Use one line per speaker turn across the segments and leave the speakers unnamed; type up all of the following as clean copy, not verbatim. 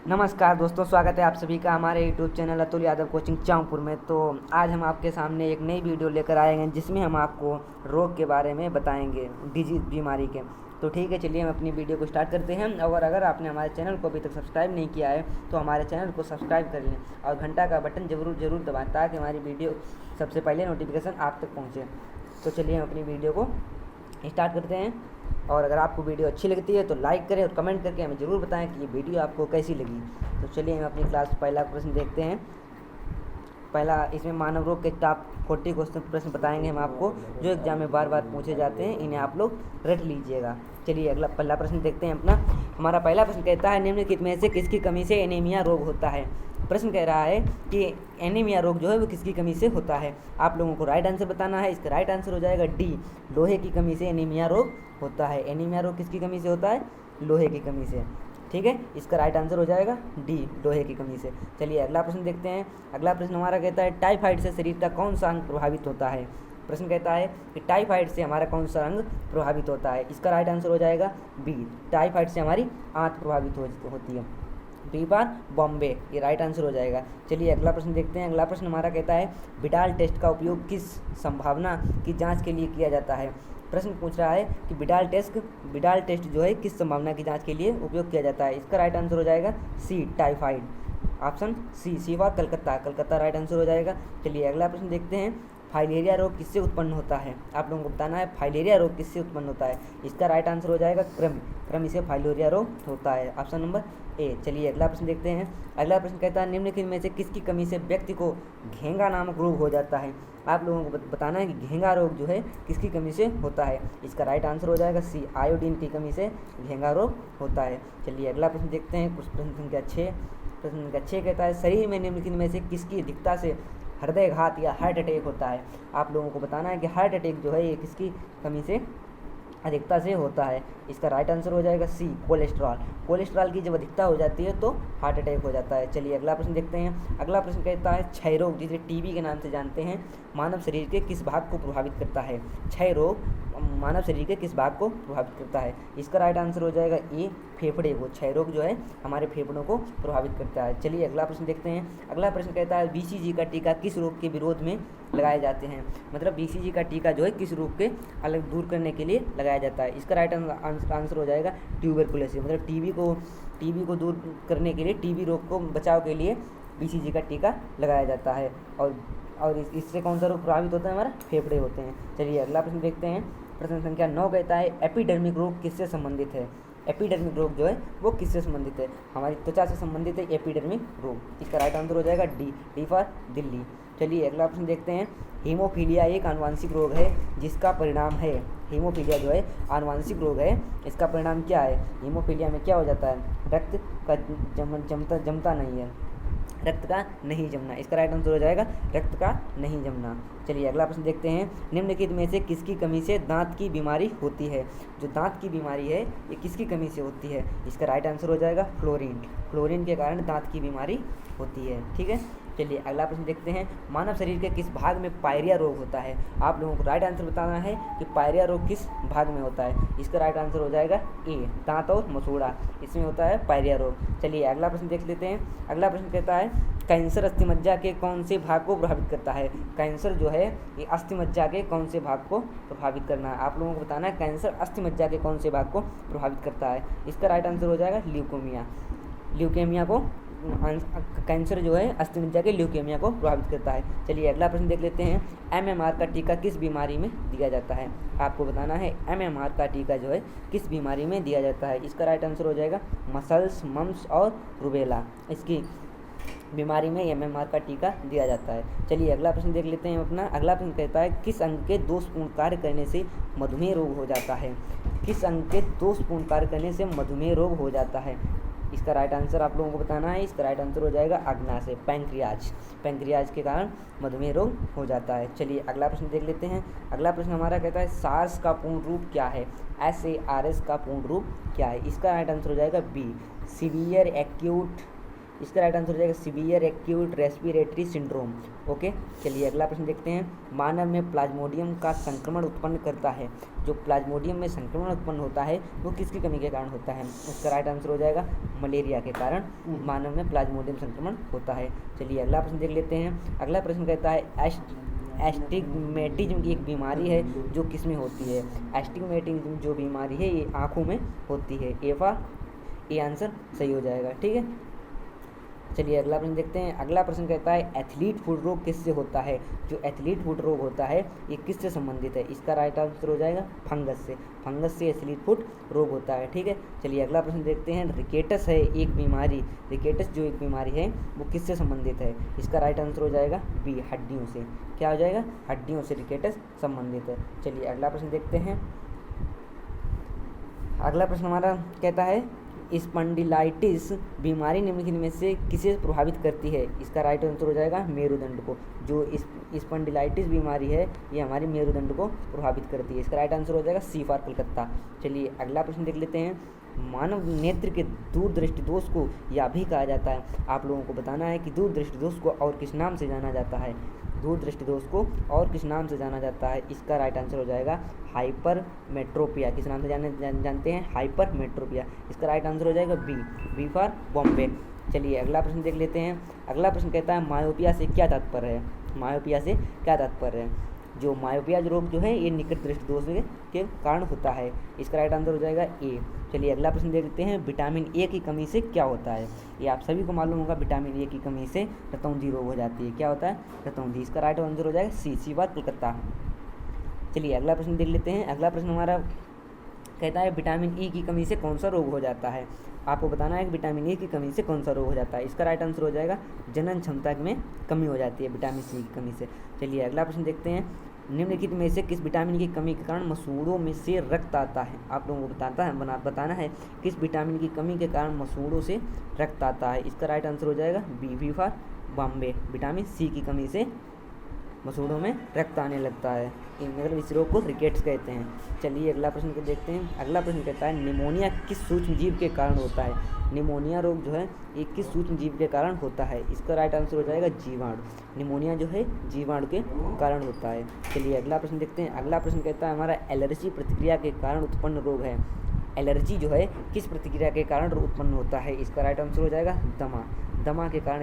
नमस्कार दोस्तों, स्वागत है आप सभी का हमारे YouTube channel Atul Yadav coaching Chanpur में। तो आज हम आपके सामने एक नई वीडियो लेकर आए हैं जिसमें हम आपको रोग के बारे में बताएंगे, डिजीज बीमारी के। तो ठीक है, चलिए हम अपनी वीडियो को स्टार्ट करते हैं। और अगर आपने हमारे चैनल को अभी तक सब्सक्राइब नहीं किया है तो हमारे चैनल को सब्सक्राइब कर लें और घंटा का बटन ज़रूर दबाएँ ताकि हमारी वीडियो सबसे पहले नोटिफिकेशन आप तक पहुँचे। तो चलिए हम अपनी वीडियो को स्टार्ट करते हैं। और अगर आपको वीडियो अच्छी लगती है तो लाइक करें और कमेंट करके हमें ज़रूर बताएं कि ये वीडियो आपको कैसी लगी। तो चलिए हम अपनी क्लास पहला प्रश्न देखते हैं। पहला, इसमें मानव रोग के टॉप 40 क्वेश्चन प्रश्न बताएंगे हम आपको, जो एग्जाम में बार बार पूछे जाते हैं। इन्हें आप लोग रट लीजिएगा। चलिए अगला पहला प्रश्न देखते हैं अपना। हमारा पहला प्रश्न कहता है, निम्नलिखित में से किसकी कमी से एनीमिया रोग होता है। प्रश्न कह रहा है कि एनीमिया रोग जो है वो किसकी कमी से होता है। आप लोगों को राइट आंसर बताना है। इसका राइट आंसर हो जाएगा डी, लोहे की कमी से एनीमिया रोग होता है। एनीमिया रोग किसकी कमी से होता है? लोहे की कमी से। ठीक है, इसका राइट आंसर हो जाएगा डी, लोहे की कमी से। चलिए अगला प्रश्न देखते हैं। अगला प्रश्न हमारा कहता है, टाइफाइड से शरीर का कौन सा अंग प्रभावित होता है। प्रश्न कहता है कि टाइफाइड से हमारा कौन सा अंग प्रभावित होता है। इसका राइट आंसर हो जाएगा बी, टाइफाइड से हमारी आंत प्रभावित होती है। बी बार बॉम्बे, ये राइट आंसर हो जाएगा। चलिए अगला प्रश्न देखते हैं। अगला प्रश्न हमारा कहता है, विडाल टेस्ट का उपयोग किस संभावना की जांच के लिए किया जाता है। प्रश्न पूछ रहा है कि विडाल टेस्ट जो है किस संभावना की जांच के लिए उपयोग किया जाता है। इसका राइट आंसर हो जाएगा सी, टाइफाइड। ऑप्शन सी बार कलकत्ता राइट आंसर हो जाएगा। चलिए अगला प्रश्न देखते हैं। फाइलेरिया रोग किससे उत्पन्न होता है। आप लोगों को बताना है फाइलेरिया रोग किससे उत्पन्न होता है। इसका राइट आंसर हो जाएगा क्रम इसे फाइलेरिया रोग होता है। Option number A. चलिए अगला प्रश्न देखते हैं। अगला प्रश्न कहता है, निम्नलिखित में से किसकी कमी से व्यक्ति को घेंगा नामक रोग हो जाता है। आप लोगों को बताना है कि घेंगा रोग जो है किसकी कमी से होता है। इसका राइट आंसर हो जाएगा सी, आयोडीन की कमी से घेंगा रोग होता है। चलिए अगला प्रश्न देखते हैं। प्रश्न संख्या 6 कहता है, शरीर में निम्नलिखित में से किसकी अधिकता से हृदयघात या हार्ट अटैक होता है। आप लोगों को बताना है कि हार्ट अटैक जो है ये किसकी कमी से अधिकता से होता है। इसका राइट आंसर हो जाएगा सी, कोलेस्ट्रॉल की जब अधिकता हो जाती है तो हार्ट अटैक हो जाता है। चलिए अगला प्रश्न देखते हैं। अगला प्रश्न कहता है, क्षय रोग जिसे टीबी के नाम से जानते हैं, मानव शरीर के किस भाग को प्रभावित करता है। क्षय रोग मानव शरीर के किस भाग को प्रभावित करता है। इसका राइट आंसर हो जाएगा ए, फेफड़े को। क्षय रोग जो है हमारे फेफड़ों को प्रभावित करता है। चलिए अगला प्रश्न देखते हैं। अगला प्रश्न कहता है, बीसीजी का टीका किस रोग के विरोध में लगाए जाते हैं। मतलब बीसीजी का टीका जो है किस रोग के अलग दूर करने के लिए लगाया जाता है। इसका राइट आंसर हो जाएगा ट्यूबरकुलोसिस। मतलब टीबी को दूर करने के लिए, टीबी रोग को बचाव के लिए बीसीजी का टीका लगाया जाता है। और इससे कौन सा रोग प्रभावित होता है? हमारा फेफड़े होते हैं। चलिए अगला प्रश्न देखते हैं। प्रश्न संख्या 9 कहता है, एपिडर्मिक रोग किससे संबंधित है। एपिडर्मिक रोग जो है वो किससे संबंधित है। हमारी त्वचा से संबंधित है एपिडर्मिक रोग। इसका राइट आंसर हो जाएगा डी फॉर दिल्ली। चलिए अगला प्रश्न देखते हैं। हीमोफीलिया एक आनुवांशिक रोग है जिसका परिणाम है, हीमोफीलिया जो है आनुवांशिक रोग है, इसका परिणाम क्या है। हीमोफीलिया में क्या हो जाता है? रक्त का जमता नहीं है, रक्त का नहीं जमना। इसका राइट आंसर हो जाएगा रक्त का नहीं जमना। चलिए अगला प्रश्न देखते हैं। निम्नलिखित में से किसकी कमी से दांत की बीमारी होती है। जो दांत की बीमारी है ये किसकी कमी से होती है। इसका राइट आंसर हो जाएगा फ्लोरीन के कारण दांत की बीमारी होती है। ठीक है, चलिए अगला प्रश्न देखते हैं। मानव शरीर के किस भाग में पायरिया रोग होता है। आप लोगों को राइट आंसर बताना है कि पायरिया रोग किस भाग में होता है। इसका राइट आंसर हो जाएगा ए, दांत और मसूड़ा, इसमें होता है पायरिया रोग। चलिए अगला प्रश्न देख लेते हैं। अगला प्रश्न कहता है, कैंसर अस्थिमज्जा के कौन से भाग को प्रभावित करता है। कैंसर जो है ये अस्थिमज्जा के कौन से भाग को प्रभावित करना है। आप लोगों को बताना है कैंसर अस्थिमज्जा के कौन से भाग को प्रभावित करता है। इसका राइट आंसर हो जाएगा ल्यूकेमिया को कैंसर जो है अस्थिमज्जा के ल्यूकेमिया को प्रभावित करता है। चलिए अगला प्रश्न देख लेते हैं। एमएमआर का टीका किस बीमारी में दिया जाता है। आपको बताना है एमएमआर का टीका जो है किस बीमारी में दिया जाता है। इसका राइट आंसर हो जाएगा मसल्स, मम्स और रूबेला, इसकी बीमारी में एमएमआर का टीका दिया जाता है। चलिए अगला प्रश्न देख लेते हैं अपना। अगला प्रश्न कहता है, किस अंग के दोषपूर्ण कार्य करने से मधुमेह रोग हो जाता है। किस अंग के दोषपूर्ण कार्य करने से मधुमेह रोग हो जाता है। इसका राइट आंसर आप लोगों को बताना है। इसका राइट आंसर हो जाएगा अग्नाशय, पैंक्रियाज के कारण मधुमेह रोग हो जाता है। चलिए अगला प्रश्न देख लेते हैं। अगला प्रश्न हमारा कहता है, सार्स का पूर्ण रूप क्या है। SARS का पूर्ण रूप क्या है। इसका राइट आंसर हो जाएगा बी, सीवियर एक्यूट इसका राइट आंसर हो जाएगा severe acute respiratory syndrome. Okay, चलिए अगला प्रश्न देखते हैं। मानव में प्लाज्मोडियम का संक्रमण उत्पन्न करता है, जो प्लाज्मोडियम में संक्रमण उत्पन्न होता है वो किसकी कमी के कारण होता है? इसका राइट आंसर हो जाएगा मलेरिया के कारण मानव में प्लाज्मोडियम संक्रमण होता है। चलिए अगला प्रश्न देख लेते हैं। अगला प्रश्न कहता है एस्टिग्मेटिज्म की एक बीमारी है जो किस में होती है? एस्टिग्मेटिज्म जो बीमारी है ये आँखों में होती है। ए आंसर सही हो जाएगा। ठीक है, चलिए अगला प्रश्न देखते हैं। अगला प्रश्न कहता है एथलीट फुट रोग किससे होता है? जो एथलीट फुट रोग होता है ये किससे संबंधित है? इसका राइट आंसर हो जाएगा फंगस से। फंगस से एथलीट फुट रोग होता है। ठीक है, चलिए अगला प्रश्न देखते हैं। रिकेटस है एक बीमारी, रिकेटस जो एक बीमारी है वो किससे संबंधित है? इसका राइट आंसर हो जाएगा बी, हड्डियों से। क्या हो जाएगा? हड्डियों से रिकेटस संबंधित है। चलिए अगला प्रश्न देखते हैं। अगला प्रश्न हमारा कहता है स्पॉन्डिलाइटिस बीमारी निम्नलिखित में से किसे प्रभावित करती है? इसका राइट आंसर हो जाएगा मेरुदंड को। जो स्पॉन्डिलाइटिस बीमारी है ये हमारे मेरुदंड को प्रभावित करती है। इसका राइट आंसर हो जाएगा सी फॉर कलकत्ता। चलिए अगला प्रश्न देख लेते हैं। मानव नेत्र के दूरदृष्टि दोष को यह भी कहा जाता है। आप लोगों को बताना है कि दूरदृष्टि दोष को और किस नाम से जाना जाता है? दूरदृष्टि दोष को और किस नाम से जाना जाता है? इसका राइट आंसर हो जाएगा हाइपरमेट्रोपिया। किस नाम से जानते हैं? हाइपरमेट्रोपिया। इसका राइट आंसर हो जाएगा बी फॉर बॉम्बे। चलिए अगला प्रश्न देख लेते हैं। अगला प्रश्न कहता है मायोपिया से क्या तात्पर्य है? मायोपिया से क्या तात्पर्य है? जो मायोपिया रोग जो है ये निकट दृष्टि दोष के कारण होता है। इसका राइट आंसर हो जाएगा ए। चलिए अगला प्रश्न देखते हैं। विटामिन ए की कमी से क्या होता है? ये आप सभी को मालूम होगा, विटामिन ए की कमी से रतौंधी रोग हो जाती है। क्या होता है? रतौंधी। इसका राइट आंसर हो जाएगा सी बार कलकत्ता। चलिए अगला प्रश्न देख लेते हैं। अगला प्रश्न हमारा कहता है विटामिन ई की कमी से कौन सा रोग हो जाता है? आपको बताना है कि विटामिन ई की कमी से कौन सा रोग हो जाता है। इसका राइट आंसर हो जाएगा जनन क्षमता में कमी हो जाती है विटामिन सी की कमी से। चलिए अगला प्रश्न देखते हैं। निम्नलिखित में से किस विटामिन की कमी के कारण मसूड़ों में से रक्त आता है? आप लोगों को बताना है किस विटामिन की कमी के कारण मसूड़ों से रक्त आता है। इसका राइट आंसर हो जाएगा B for Bombay. Vitamin C की कमी से मसूड़ों में रक्त आने लगता है, मतलब इस रोग को रिकेट्स कहते हैं। चलिए अगला प्रश्न को देखते हैं। अगला प्रश्न कहता है निमोनिया किस सूक्ष्म जीव के कारण होता है? निमोनिया रोग जो है ये किस सूक्ष्म जीव के कारण होता है? इसका राइट आंसर हो जाएगा जीवाणु। निमोनिया जो है जीवाणु के कारण होता है। चलिए अगला प्रश्न देखते हैं। अगला प्रश्न कहता है हमारा एलर्जी प्रतिक्रिया के कारण उत्पन्न रोग है। एलर्जी जो है किस प्रतिक्रिया के कारण उत्पन्न होता है? इसका राइट आंसर हो जाएगा दमा। दमा के कारण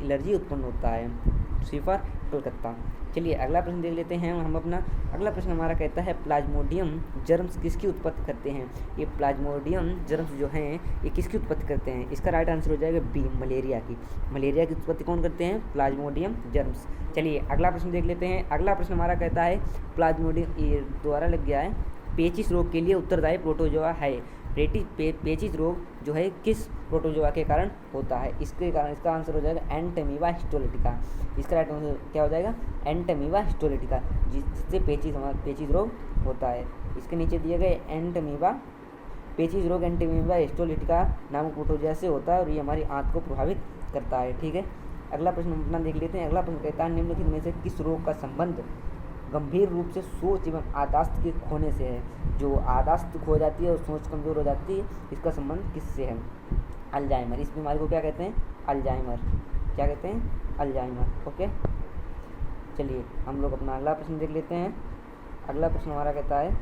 एलर्जी उत्पन्न होता है। सी फॉर कलकत्ता। चलिए अगला प्रश्न देख लेते हैं हम अपना। अगला प्रश्न हमारा कहता है प्लाज्मोडियम जर्म्स किसकी उत्पत्ति करते हैं? ये प्लाज्मोडियम जर्म्स जो हैं ये किसकी उत्पत्ति करते हैं? इसका राइट आंसर हो जाएगा बी, मलेरिया की। मलेरिया की उत्पत्ति कौन करते हैं? Plasmodium germs. चलिए अगला प्रश्न देख लेते हैं। अगला प्रश्न हमारा कहता है प्लाज्मोडियम, ये दोबारा लग गया है, पेचिस रोग के लिए उत्तरदायी प्रोटोजोआ है। पेचिस रोग जो है किस प्रोटोजोआ के कारण होता है? इसके कारण इसका आंसर हो जाएगा एंटमीबा हिस्टोलिटिका। इसका राइट आंसर क्या हो जाएगा? एंटमीबा हिस्टोलिटिका, जिससे पेचिस रोग होता है। इसके नीचे दिए गए पेचिस रोग एंटमीबा हिस्टोलिटिका नामक प्रोटोजोआ से होता है और ये हमारी आंत को प्रभावित करता है। ठीक है, अगला प्रश्न अपना देख लेते हैं। अगला प्रश्न कहता है निम्नलिखित में से किस रोग का संबंध गंभीर रूप से सोच एवं याददाश्त के खोने से है? जो याददाश्त खो जाती है और सोच कमज़ोर हो जाती है, इसका संबंध किससे है? अल्जाइमर। इस बीमारी को क्या कहते हैं? अल्जाइमर। क्या कहते हैं? अल्जाइमर। ओके, चलिए हम लोग अपना अगला प्रश्न देख लेते हैं। अगला प्रश्न हमारा कहता है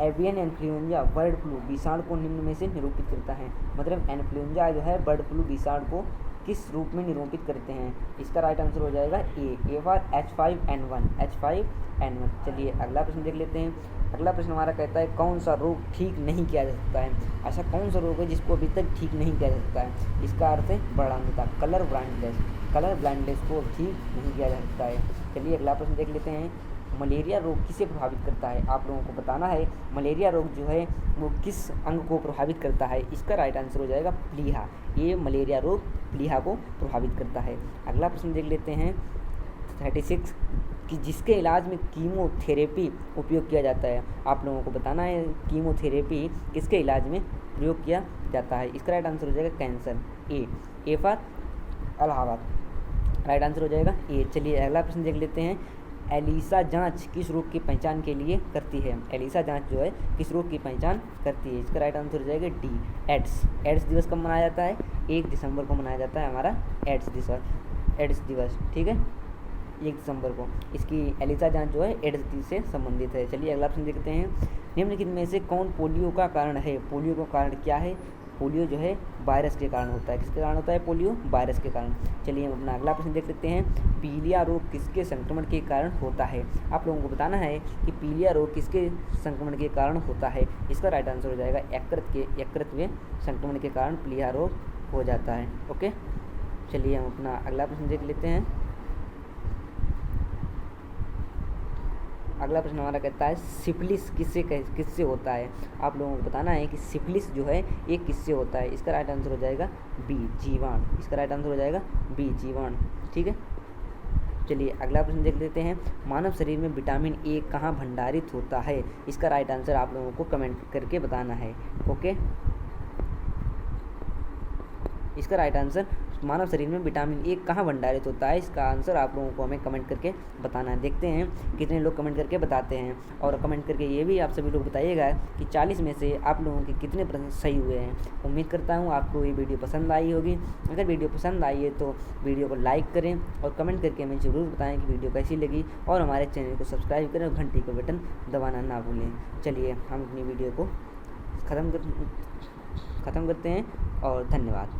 एवियन इन्फ्लुएंजा बर्ड फ्लू विषाणु को निम्न में से निरूपित करता है। मतलब इन्फ्लुएंजा जो है बर्ड फ्लू विषाणु को किस रूप में निरूपित करते हैं? इसका राइट आंसर हो जाएगा ए फॉर H5N1। H5N1। चलिए अगला प्रश्न देख लेते हैं। अगला प्रश्न हमारा कहता है कौन सा रोग ठीक नहीं किया जा सकता है? ऐसा कौन सा रोग है जिसको अभी तक ठीक नहीं किया जा सकता है? इसका अर्थ है बड़ान्यता, कलर ब्लाइंडनेस। कलर ब्लाइंडनेस को ठीक नहीं किया जा सकता है। चलिए अगला प्रश्न देख लेते हैं। मलेरिया रोग किसे प्रभावित करता है? आप लोगों को बताना है मलेरिया रोग जो है वो किस अंग को प्रभावित करता है? इसका राइट आंसर हो जाएगा प्लीहा। ये मलेरिया रोग प्लीहा को प्रभावित करता है। अगला प्रश्न देख लेते हैं 36 कि जिसके इलाज में कीमोथेरेपी उपयोग किया जाता है। आप लोगों को बताना है कीमोथेरेपी किसके इलाज में प्रयोग किया जाता है? इसका राइट आंसर हो जाएगा cancer. A for Allahabad. Right answer हो जाएगा ए। चलिए अगला प्रश्न देख लेते हैं। एलिसा जांच किस रोग की पहचान के लिए करती है? एलिसा जांच जो है किस रोग की पहचान करती है? इसका राइट आंसर हो जाएगा डी, एड्स। एड्स दिवस कब मनाया जाता है? 1 दिसंबर को मनाया जाता है हमारा एड्स दिवस, ठीक है, 1 दिसंबर को। इसकी एलिसा जांच जो है एड्स से संबंधित है। चलिए अगला प्रश्न देखते हैं। निम्नलिखित में से कौन पोलियो का कारण है? पोलियो का कारण क्या है? पोलियो जो है वायरस के कारण होता है। किसके कारण होता है पोलियो? वायरस के कारण। चलिए हम अपना अगला प्रश्न देख लेते हैं। पीलिया रोग किसके संक्रमण के कारण होता है? आप लोगों को बताना है कि पीलिया रोग किसके संक्रमण के कारण होता है। इसका राइट आंसर हो जाएगा यकृत संक्रमण के कारण पीलिया रोग हो जाता है। ओके, चलिए हम अपना अगला प्रश्न देख लेते हैं। अगला प्रश्न हमारा कहता है सिफिलिस किससे होता है? आप लोगों को बताना है कि सिफिलिस जो है ये किससे होता है। इसका राइट आंसर हो जाएगा बी, जीवाणु। इसका राइट आंसर हो जाएगा बी, जीवाणु, ठीक है। चलिए अगला प्रश्न देख लेते हैं। मानव शरीर में विटामिन ए कहाँ भंडारित होता है? इसका राइट आंसर आप लोगों को कमेंट करके बताना है। ओके, इसका राइट आंसर मानव शरीर में विटामिन ए कहाँ भंडारित होता है, इसका आंसर आप लोगों को हमें कमेंट करके बताना है। देखते हैं कितने लोग कमेंट करके बताते हैं, और कमेंट करके ये भी आप सभी लोग बताइएगा कि 40 में से आप लोगों के कितने प्रश्न सही हुए हैं। उम्मीद करता हूँ आपको ये वीडियो पसंद आई होगी। अगर वीडियो पसंद आई है तो वीडियो को लाइक करें और कमेंट करके हमें ज़रूर बताएँ कि वीडियो कैसी लगी, और हमारे चैनल को सब्सक्राइब करें और घंटी का बटन दबाना ना भूलें। चलिए हम अपनी वीडियो को ख़त्म करते हैं और धन्यवाद।